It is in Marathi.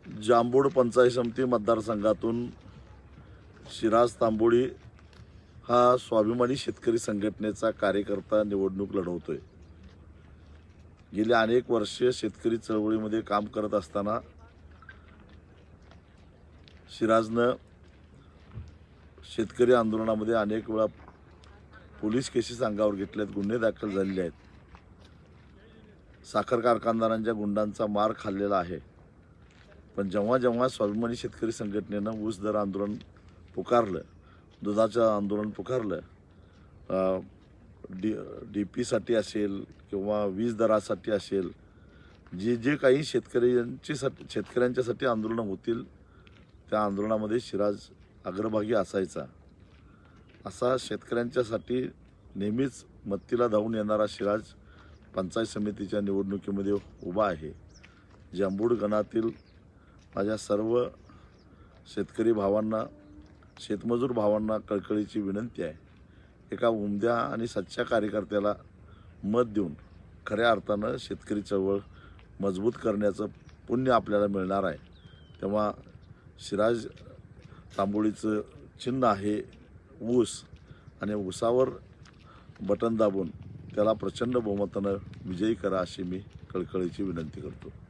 जांभूड पंचायत समिती मतदारसंघातून शिराज तांबोळी हा स्वाभिमानी शेतकरी संघटनेचा कार्यकर्ता निवडणूक लढवतोय। गेली अनेक वर्षे शेतकरी चळवळीमध्ये काम करत असताना शिराजनं शेतकरी आंदोलनामध्ये अनेक वेळा पोलीस केसेस अंगावर घेतल्यात, गुन्हे दाखल झालेले आहेत, साखर कारखानदारांच्या गुंडांचा मार खाल्लेला आहे। पण जेव्हा जेव्हा स्वाभिमानी शेतकरी संघटनेनं ऊस दर आंदोलन पुकारलं, दुधाचं आंदोलन पुकारलं, डीपीसाठी असेल किंवा वीज दरासाठी असेल, जे जे काही शेतकऱ्यांच्यासाठी आंदोलनं होतील त्या आंदोलनामध्ये शिराज अग्रभागी असायचा। असा शेतकऱ्यांच्यासाठी नेहमीच मत्तीला धावून येणारा शिराज पंचायत समितीच्या निवडणुकीमध्ये उभा आहे। जांभूड गणातील माझ्या सर्व शेतकरी भावांना, शेतमजूर भावांना कळकळीची विनंती आहे, एका उमद्या आणि सच्च्या कार्यकर्त्याला मत देऊन खऱ्या अर्थानं शेतकरी चळवळ मजबूत करण्याचं पुण्य आपल्याला मिळणार आहे। तेव्हा शिराज तांबोळीचं चिन्ह आहे ऊस, आणि ऊसावर बटन दाबून त्याला प्रचंड बहुमतानं विजयी करा अशी मी कळकळीची विनंती करतो।